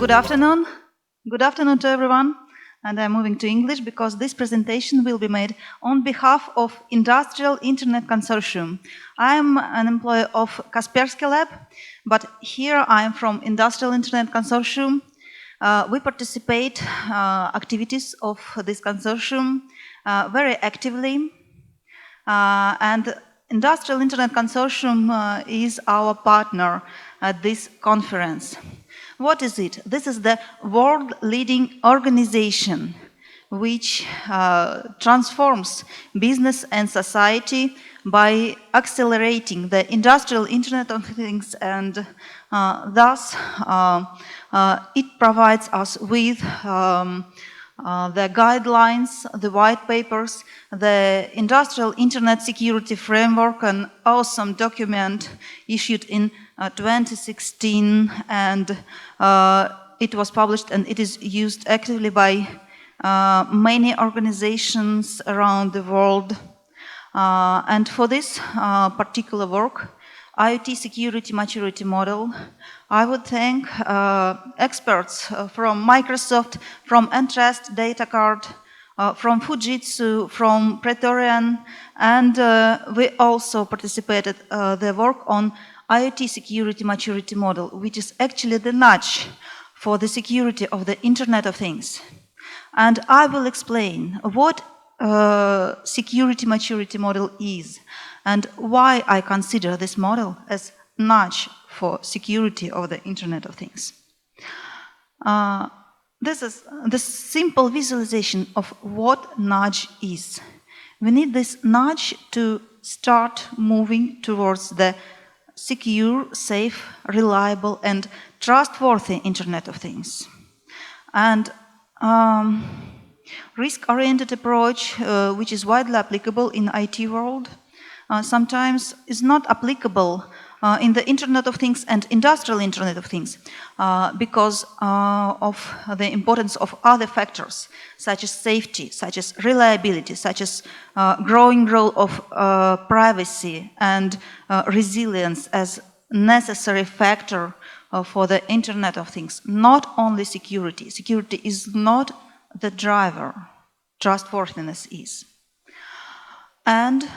Good afternoon. Good afternoon to everyone. And I'm moving to English because this presentation will be made on behalf of Industrial Internet Consortium. I'm an employee of Kaspersky Lab, but here I'm from Industrial Internet Consortium. We participate activities of this consortium very actively. And Industrial Internet Consortium is our partner at this conference. What is it? This is the world-leading organization which transforms business and society by accelerating the industrial Internet of Things, and thus it provides us with the guidelines, the white papers, the Industrial Internet Security Framework, an awesome document issued in 2016, and it was published and it is used actively by many organizations around the world. And for this particular work, IoT Security Maturity Model, I would thank experts from Microsoft, from Entrust Data Card, from Fujitsu, from Praetorian, and we also participated the work on IoT Security Maturity Model, which is actually the nudge for the security of the Internet of Things. And I will explain what Security Maturity Model is and why I consider this model as nudge for security of the Internet of Things. This is the simple visualization of what nudge is. We need this nudge to start moving towards the secure, safe, reliable, and trustworthy Internet of Things. And risk-oriented approach, which is widely applicable in IT world, sometimes is not applicable in the Internet of Things and industrial Internet of Things because of the importance of other factors, such as safety, such as reliability, such as growing role of privacy and resilience as necessary factor for the Internet of Things. Not only security. Security is not the driver. Trustworthiness is. And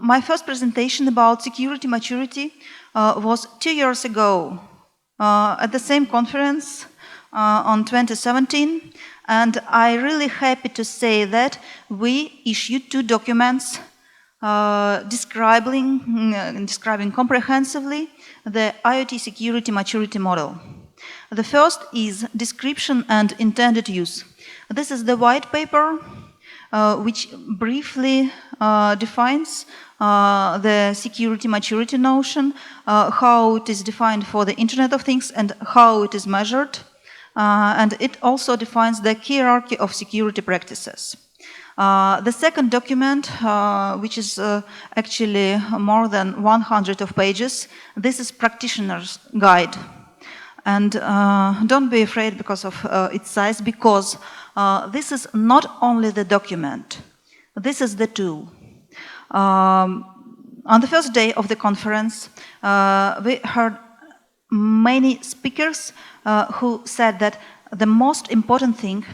my first presentation about security maturity was 2 years ago at the same conference on 2017, and I'm really happy to say that we issued 2 documents describing comprehensively the IoT Security Maturity Model. The first is description and intended use. This is the white paper which briefly defines the security maturity notion, how it is defined for the Internet of Things and how it is measured. And it also defines the hierarchy of security practices. The second document, which is actually more than 100 of pages, this is practitioner's guide. And don't be afraid because of its size, because this is not only the document, this is the tool. On the first day of the conference, we heard many speakers who said that the most important thing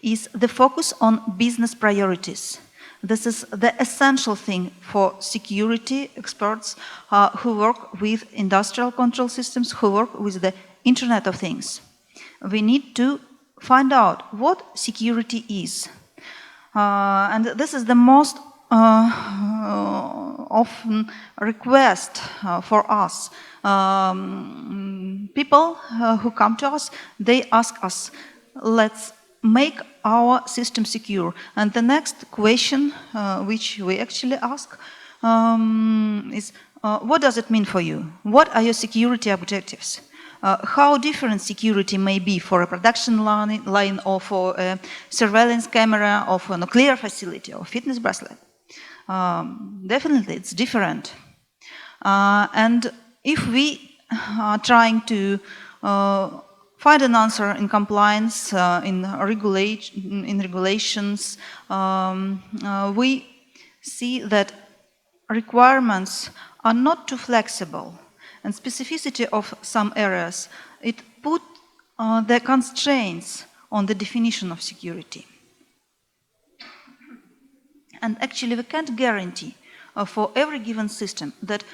is the focus on business priorities. This is the essential thing for security experts who work with industrial control systems, who work with the Internet of Things. We need to find out what security is. And this is the most often request for us. People who come to us, they ask us, let's make our system secure. And the next question, which we actually ask, is, what does it mean for you? What are your security objectives? How different security may be for a production line or for a surveillance camera or for a nuclear facility or fitness bracelet? Definitely it's different. And if we are trying to find an answer in compliance, in regulations, we see that requirements are not too flexible. And specificity of some areas, it put the constraints on the definition of security. And actually, we can't guarantee for every given system that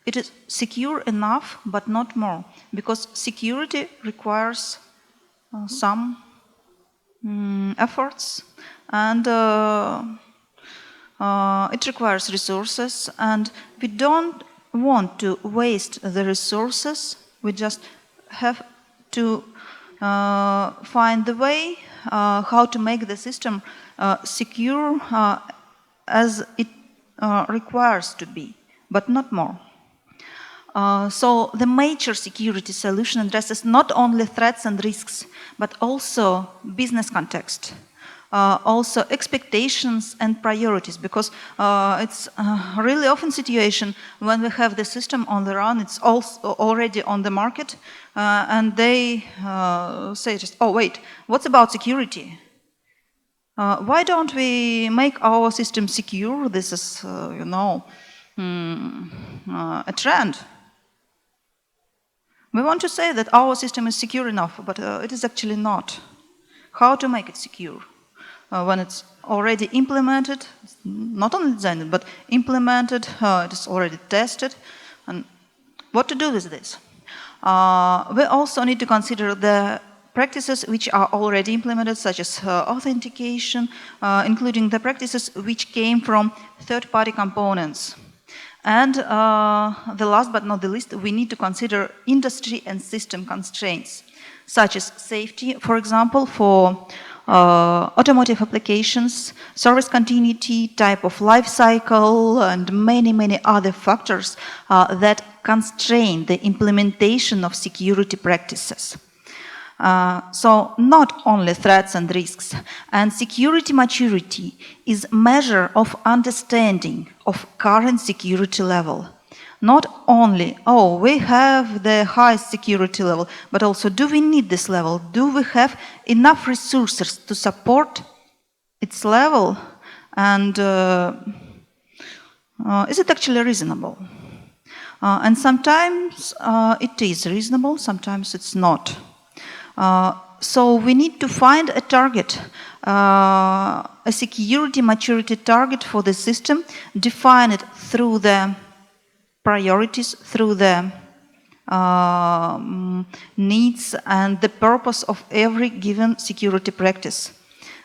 it is secure enough, but not more, because security requires some efforts, and it requires resources, and we don't want to waste the resources. We just have to find the way how to make the system secure as it requires to be, but not more. So the major security solution addresses not only threats and risks, but also business context, also expectations and priorities, because it's really often situation when we have the system on the run, it's also already on the market, and they say just, oh wait, what's about security? Why don't we make our system secure? This is, you know, a trend. We want to say that our system is secure enough, but it is actually not. How to make it secure? When it's already implemented, not only designed, but implemented, it is already tested, and what to do with this? We also need to consider the practices which are already implemented, such as authentication, including the practices which came from third-party components. And the last but not the least, we need to consider industry and system constraints, such as safety, for example, for automotive applications, service continuity, type of life cycle, and many, many other factors that constrain the implementation of security practices. So not only threats and risks, and security maturity is a measure of understanding of current security level. Not only, oh, we have the highest security level, but also, do we need this level? Do we have enough resources to support its level? And is it actually reasonable? And sometimes it is reasonable, sometimes it's not. So we need to find a target, a security maturity target for the system, define it through the priorities, through the needs and the purpose of every given security practice.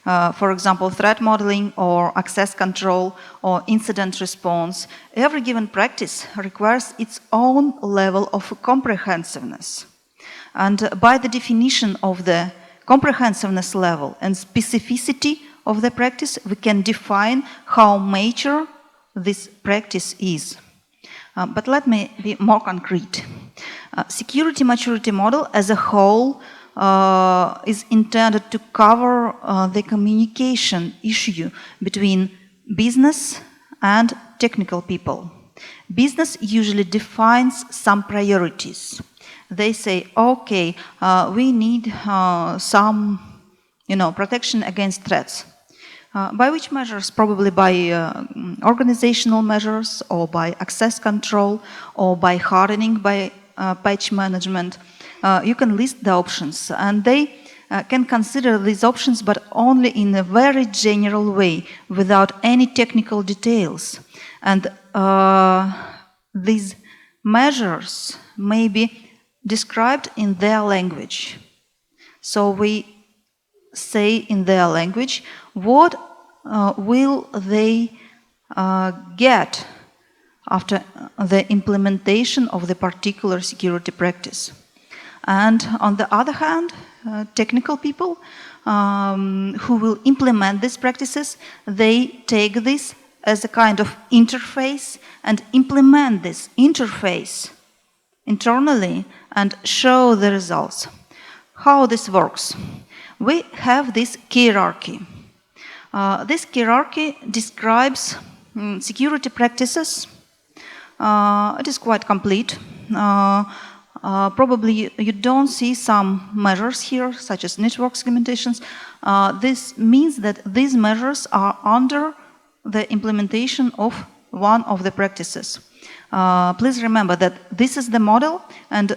For example, threat modeling or access control or incident response. Every given practice requires its own level of comprehensiveness. And by the definition of the comprehensiveness level and specificity of the practice, we can define how mature this practice is. But let me be more concrete. Security maturity model as a whole is intended to cover the communication issue between business and technical people. Business usually defines some priorities. They say, okay, we need some, protection against threats. By which measures? Probably by organizational measures, or by access control, or by hardening, by patch management. You can list the options, and they can consider these options, but only in a very general way, without any technical details. And these measures may be described in their language. So we say in their language, what will they get after the implementation of the particular security practice. And on the other hand, technical people who will implement these practices, they take this as a kind of interface and implement this interface internally and show the results. How this works? We have this hierarchy. This hierarchy describes security practices. It is quite complete. Probably you don't see some measures here, such as network segmentations. This means that these measures are under the implementation of one of the practices. Please remember that this is the model, and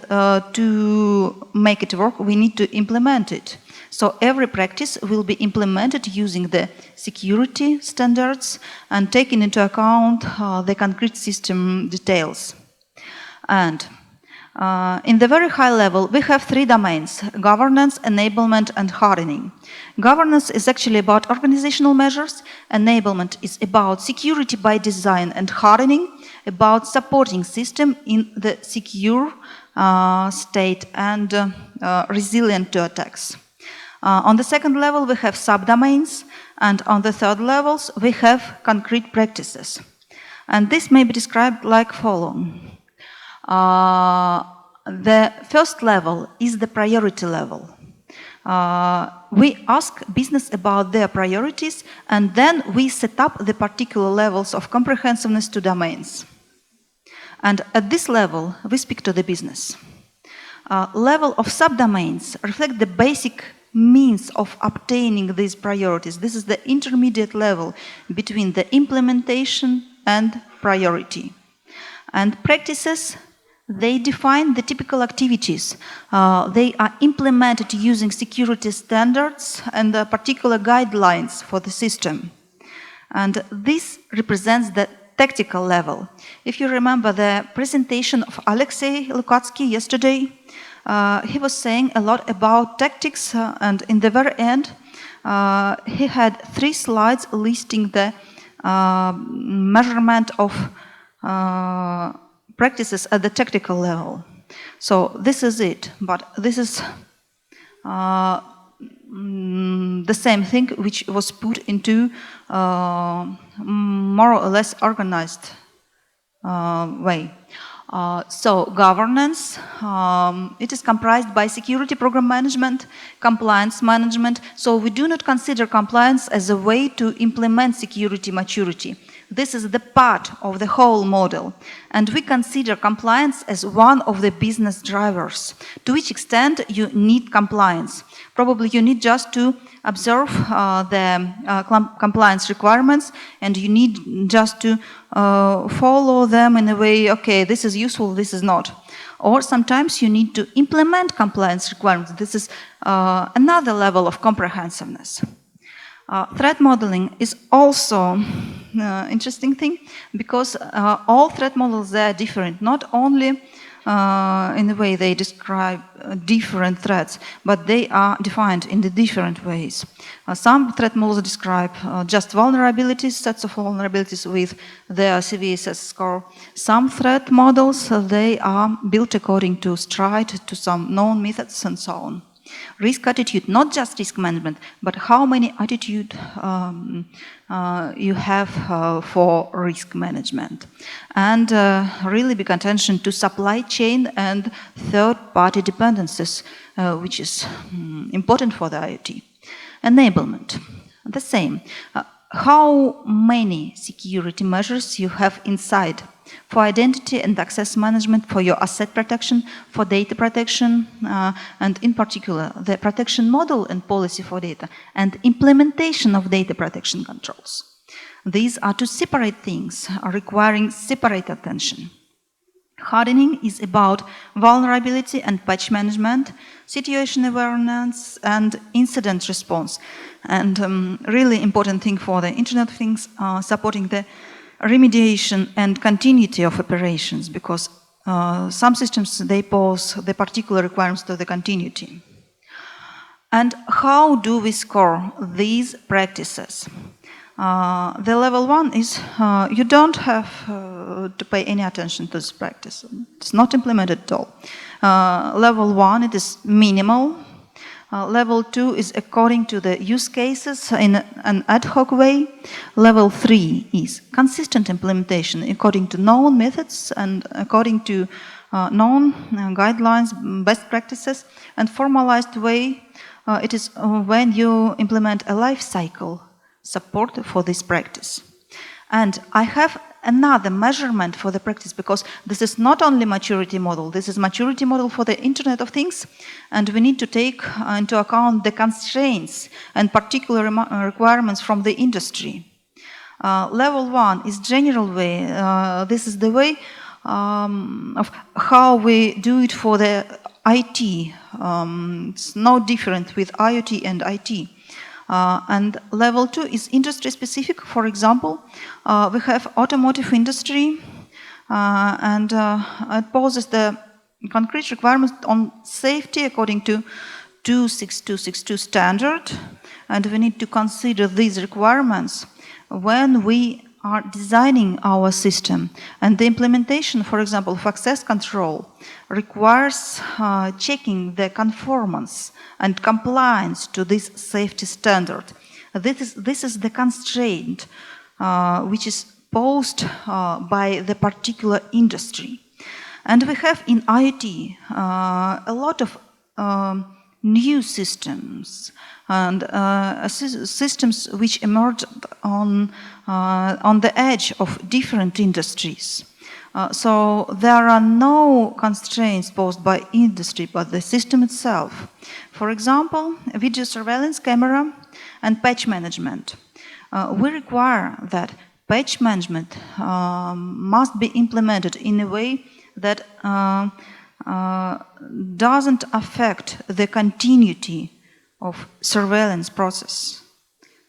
to make it work, we need to implement it. So every practice will be implemented using the security standards and taking into account the concrete system details. And in the very high level, we have three domains: governance, enablement, and hardening. Governance is actually about organizational measures, enablement is about security by design, and hardening about supporting system in the secure state and resilient to attacks. On the second level, we have subdomains, and on the third levels, we have concrete practices. And this may be described like following. The first level is the priority level. We ask business about their priorities, and then we set up the particular levels of comprehensiveness to domains. And at this level, we speak to the business. Level of subdomains reflect the basic means of obtaining these priorities. This is the intermediate level between the implementation and priority. And practices, they define the typical activities. They are implemented using security standards and particular guidelines for the system. And this represents the tactical level. If you remember the presentation of Alexei Lukatsky yesterday, he was saying a lot about tactics, and in the very end, he had 3 slides listing the measurement of practices at the tactical level. So this is it, but this is the same thing which was put into more or less organized way. So governance, it is comprised by security program management, compliance management. So we do not consider compliance as a way to implement security maturity. This is the part of the whole model. And we consider compliance as one of the business drivers. To which extent you need compliance? Probably you need just to observe the compliance requirements, and you need just to follow them in a way, okay, this is useful, this is not. Or sometimes you need to implement compliance requirements. This is another level of comprehensiveness. Threat modeling is also an interesting thing, because all threat models, they are different, not only in the way they describe different threats, but they are defined in the different ways. Some threat models describe just vulnerabilities, sets of vulnerabilities with their CVSS score. Some threat models, they are built according to STRIDE, to some known methods and so on. Risk attitude, not just risk management, but how many attitude you have for risk management. And really big attention to supply chain and third-party dependencies, which is important for the IoT. Enablement, the same. How many security measures you have inside for identity and access management, for your asset protection, for data protection, and in particular, the protection model and policy for data, and implementation of data protection controls. These are two separate things, requiring separate attention. Hardening is about vulnerability and patch management, situation awareness, and incident response. And really important thing for the Internet of Things, supporting the remediation and continuity of operations, because some systems, they pose the particular requirements to the continuity. And how do we score these practices? The level 1 is you don't have to pay any attention to this practice. It's not implemented at all. Level 1, it is minimal. Level 2 is according to the use cases in an ad hoc way. Level 3 is consistent implementation according to known methods and according to known guidelines, best practices. And formalized way, it is when you implement a life cycle support for this practice. And I have another measurement for the practice, because this is not only maturity model, this is maturity model for the Internet of Things, and we need to take into account the constraints and particular requirements from the industry. Level 1 is general way. This is the way of how we do it for the IT. It's no different with IoT and IT. And level 2 is industry specific. For example, we have automotive industry, and it poses the concrete requirements on safety according to 26262 standard, and we need to consider these requirements when we are designing our system. And the implementation, for example, of access control requires checking the conformance and compliance to this safety standard. This is the constraint which is posed by the particular industry. And we have in IoT a lot of new systems and systems which emerged on the edge of different industries. So there are no constraints posed by industry, but the system itself. For example, video surveillance camera and patch management. We require that patch management must be implemented in a way that doesn't affect the continuity of surveillance process.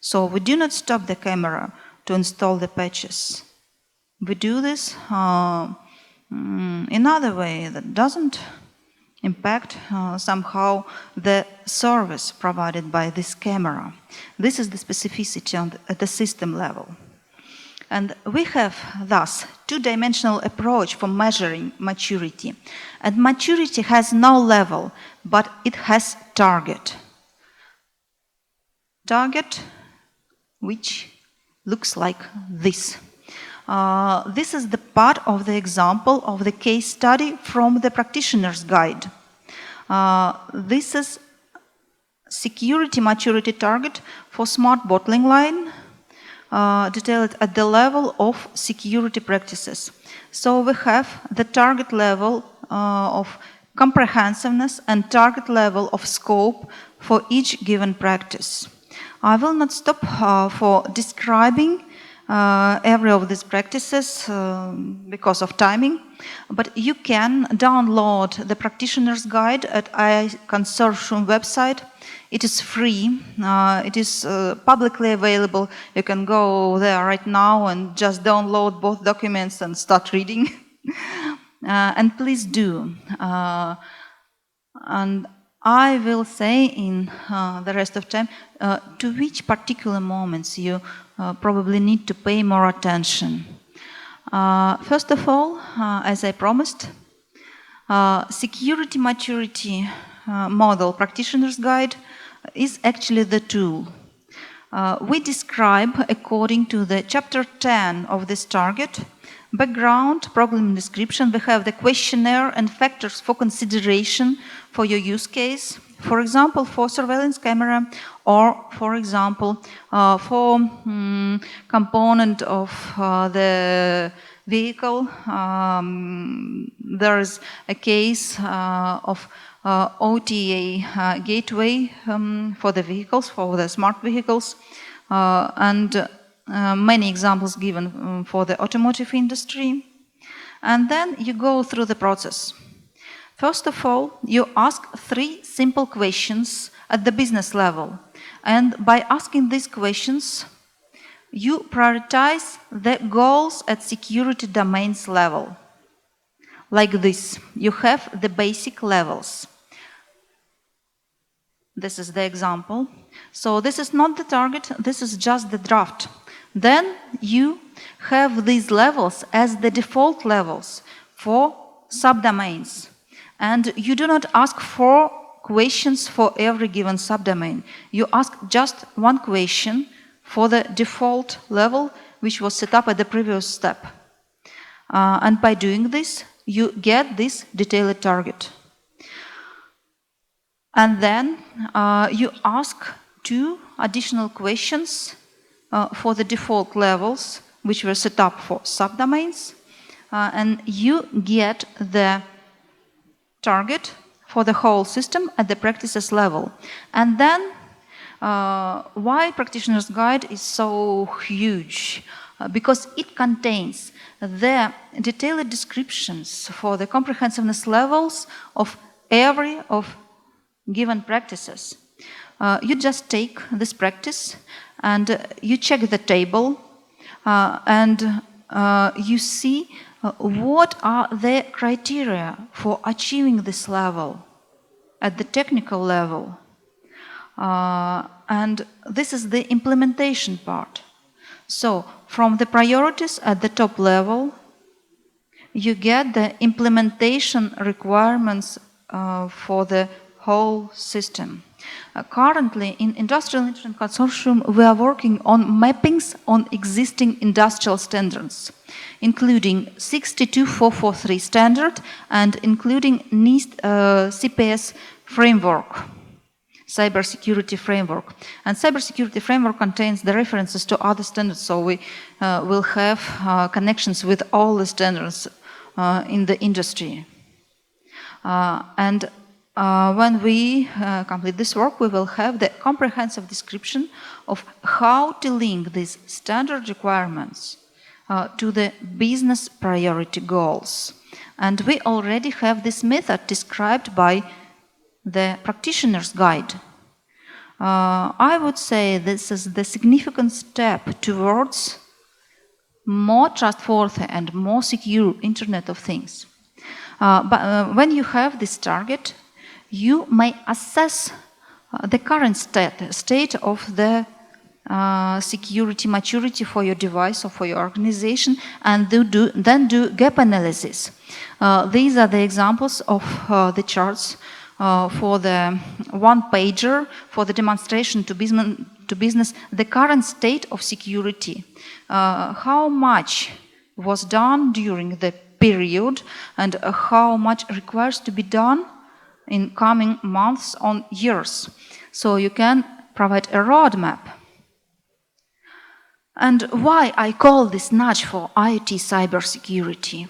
So we do not stop the camera to install the patches. We do this in another way that doesn't impact somehow the service provided by this camera. This is the specificity at the system level. And we have thus two-dimensional approach for measuring maturity. And maturity has no level, but it has target. Target which looks like this. This is the part of the example of the case study from the practitioner's guide. This is security maturity target for smart bottling line, detailed at the level of security practices. So we have the target level of comprehensiveness and target level of scope for each given practice. I will not stop for describing every of these practices because of timing, but you can download the practitioner's guide at AI Consortium website. It is free, it is publicly available. You can go there right now and just download both documents and start reading. And please do. And I will say in the rest of time to which particular moments you probably need to pay more attention. First of all, as I promised, Security Maturity Model Practitioner's Guide is actually the tool. We describe, according to the chapter 10 of this target, background, problem description. We have the questionnaire and factors for consideration for your use case. For example, for surveillance camera, or for example, for component of the vehicle. There is a case of OTA gateway for the vehicles, for the smart vehicles, and many examples given for the automotive industry. And then you go through the process. First of all, you ask 3 simple questions at the business level. And by asking these questions, you prioritize the goals at security domains level. Like this, you have the basic levels. This is the example. So this is not the target, this is just the draft. Then you have these levels as the default levels for subdomains. And you do not ask 4 questions for every given subdomain. You ask just 1 question for the default level, which was set up at the previous step. And by doing this, you get this detailed target. And then you ask 2 additional questions for the default levels, which were set up for subdomains. And you get the target for the whole system at the practices level. And then why Practitioner's Guide is so huge? because it contains the detailed descriptions for the comprehensiveness levels of every of given practices. You just take this practice and you check the table and you see what are the criteria for achieving this level at the technical level. And this is the implementation part. So from the priorities at the top level, you get the implementation requirements for the whole system. Currently, in Industrial Internet Consortium, we are working on mappings on existing industrial standards, including 62443 standard and including NIST CPS framework, Cybersecurity framework. And Cybersecurity framework contains the references to other standards, so we will have connections with all the standards in the industry. When we complete this work, we will have the comprehensive description of how to link these standard requirements to the business priority goals. And we already have this method described by the practitioner's guide. I would say this is the significant step towards more trustworthy and more secure Internet of Things. But when you have this target, you may assess the current state of the security maturity for your device or for your organization, and then do gap analysis. These are the examples of the charts for the one-pager for the demonstration to business, the current state of security, how much was done during the period and how much requires to be done in coming months or years. So you can provide a roadmap. And why I call this nudge for IoT cybersecurity?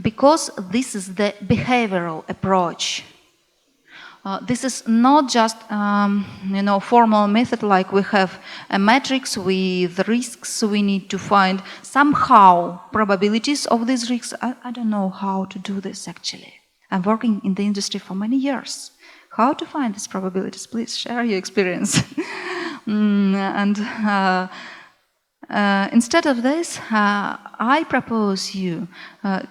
Because this is the behavioral approach. This is not just formal method like we have a matrix with risks. We need to find somehow probabilities of these risks. I don't know how to do this actually. I'm working in the industry for many years. How to find these probabilities? Please share your experience. Instead of this, I propose you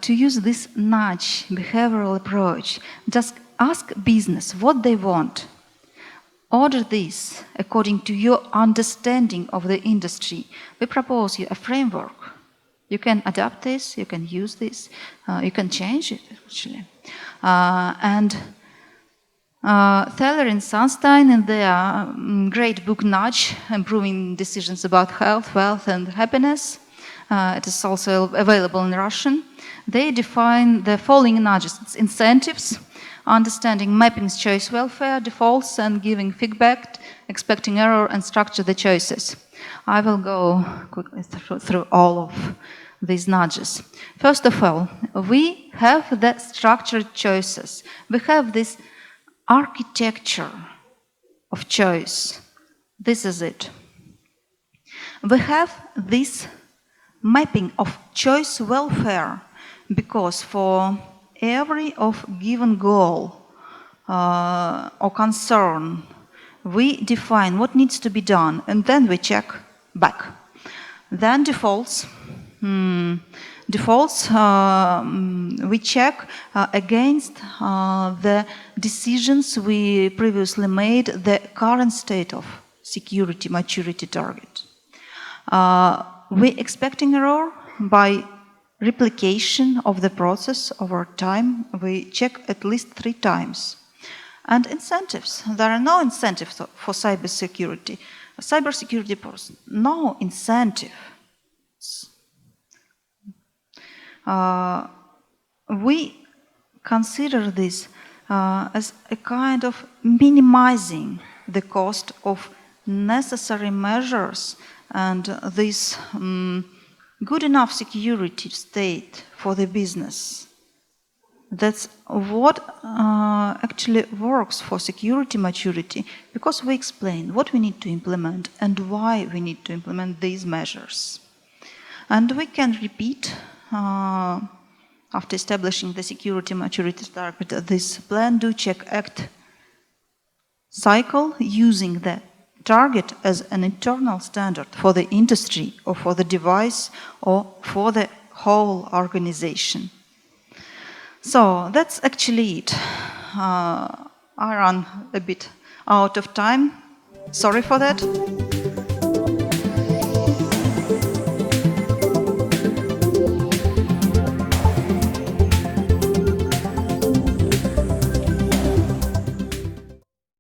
to use this nudge behavioral approach. Just ask business what they want. Order this according to your understanding of the industry. We propose you a framework. You can adapt this, you can use this, you can change it actually. Thaler and Sunstein in their great book Nudge, Improving Decisions About Health, Wealth and Happiness, it is also available in Russian, they define the following nudges. It's incentives, understanding mappings, choice welfare, defaults and giving feedback, expecting error and structure the choices. I will go quickly through all of these nudges. First of all, we have the structured choices. We have this architecture of choice. This is it. We have this mapping of choice welfare because for every given goal or concern, we define what needs to be done and then we check back. Then defaults. We check against the decisions we previously made, the current state of security maturity target. We expecting error by replication of the process over time. We check at least 3 times. And incentives. There are no incentives for cybersecurity. Cybersecurity person, no incentive. We consider this as a kind of minimizing the cost of necessary measures and this good enough security state for the business. That's what actually works for security maturity, because we explain what we need to implement and why we need to implement these measures. And we can repeat, after establishing the security maturity target, this plan, do, check, act cycle using the target as an internal standard for the industry or for the device or for the whole organization. So that's actually it. I ran a bit out of time. Sorry for that.